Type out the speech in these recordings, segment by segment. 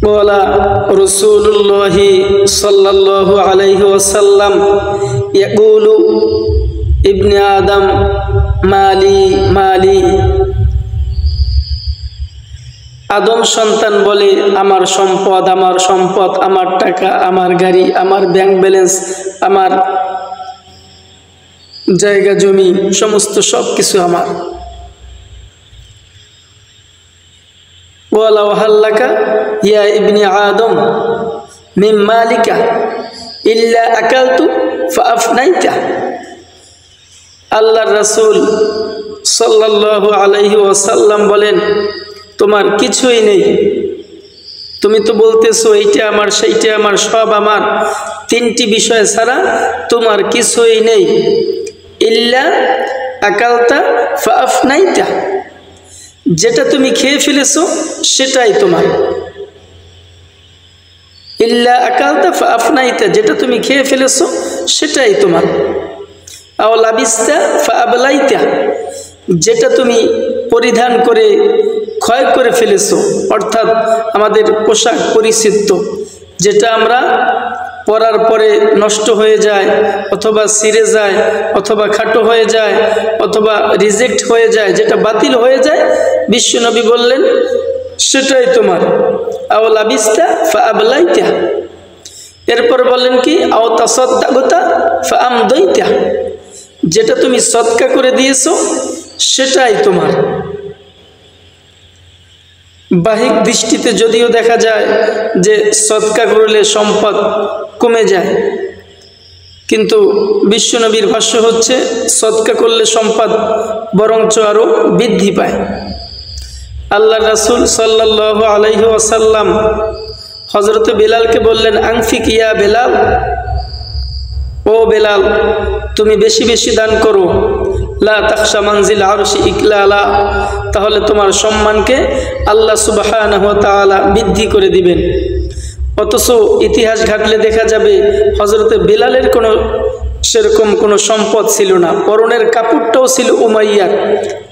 قال رسول الله صلى الله عليه وسلم يقول ابن آدم مالي مالي আদম সন্তান বলে আমার সম্পদ আমার সম্পদ, আমার টাকা, আমার গাড়ি, আমার ব্যাংক ব্যালেন্স, আমার জায়গা জমি, সমস্ত সবকিছু আমার। ওয়ালা ওয়াহাল্লাকা ইয়া ইবনে আদম মিন মালিকা ইল্লা আকালতু ফাআফনাইতা। আল্লাহর রাসূল সাল্লাল্লাহু আলাইহি ওয়াসাল্লাম বলেন, তোমার কিছুই নেই, তুমি তো বলতেছো এইটা আমার সেইটা আমার সব আমার, তিনটি বিষয় ছাড়া তোমার কিছুই নেই। ইল্লা আকালতা ফাআফনাইতা, যেটা তুমি খেয়ে ফেলেছো সেটাই তোমার। ইল্লা আকালতা ফাআফনাইতা, যেটা তুমি খেয়ে ফেলেছো সেটাই তোমার। আও লাবিস্তা ফাআবলাইতা, যেটা তুমি পরিধান করে ক্ষয় করে ফেলেছো, অর্থাৎ আমাদের পোশাক পরিচ্ছদ যেটা আমরা পরার পরে নষ্ট হয়ে যায় অথবা ছিঁড়ে যায় অথবা খাটো হয়ে যায় অথবা রিজেক্ট হয়ে যায়, যেটা বাতিল হয়ে যায়, বিশ্বনবী বললেন সেটাই তোমার। আও লাবিস্তা ফাআবলাইতা, এরপর বললেন কি আও তাসাদ্দাকতা ফাআমদাইতা, যেটা তুমি সদকা করে দিয়েছো সেটাই তোমার। বাহ্যিক দৃষ্টিতে যদিও দেখা যায় যে সদকা করলে সম্পদ কমে যায়, কিন্তু বিশ্বনবীর ভাষ্য হচ্ছে সদকা করলে সম্পদ বরঞ্চ আরও বৃদ্ধি পায়। আল্লাহ রাসূল সাল্লাল্লাহু আলাইহি ওয়াসাল্লাম হযরত বেলালকে বললেন, আনফিক ইয়া বেলাল, ও বেলাল তুমি বেশি বেশি দান করো। লা তাখশা মানজিল আরশি ইকলালা, তাহলে তোমার সম্মানকে আল্লাহ সুবহানাহু ওয়া তাআলা বৃদ্ধি করে দিবেন। অথচ ইতিহাস ঘাটলে দেখা যাবে হযরত বেলালের সেরকম কোনো সম্পদ ছিল না, পরনের কাপড়টাও ছিল উমাইয়ার,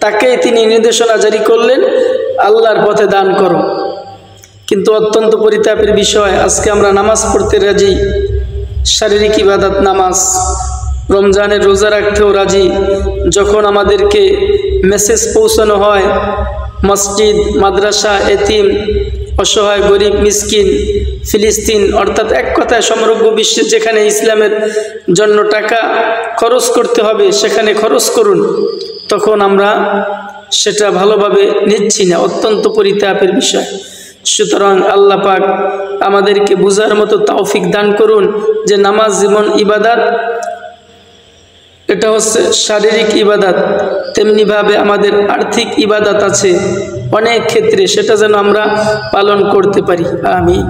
তাকেই তিনি নির্দেশনা জারি করলেন আল্লাহর পথে দান করো। কিন্তু অত্যন্ত পরিতাপের বিষয়, আজকে আমরা নামাজ পড়তে রাজি, শারীরিক ইবাদত নামাজ, রমজানের রোজা রাখতেও রাজি, যখন আমাদেরকে মেসেজ পৌঁছানো হয় মসজিদ, মাদ্রাসা, এতিম, অসহায়, গরিব, মিসকিন, ফিলিস্তিন, অর্থাৎ এক কথায় সমগ্র বিশ্বে যেখানে ইসলামের জন্য টাকা খরচ করতে হবে সেখানে খরচ করুন, তখন আমরা সেটা ভালোভাবে নিচ্ছি না, অত্যন্ত পরিতাপের বিষয়। সুতরাং আল্লাহ পাক আমাদেরকে বুঝার মতো তৌফিক দান করুন যে নামাজ যেমন ইবাদত, এটা হচ্ছে শারীরিক ইবাদত, তেমনিভাবে আমাদের আর্থিক ইবাদত আছে অনেক ক্ষেত্রে, সেটা যেন আমরা পালন করতে পারি। আমিন।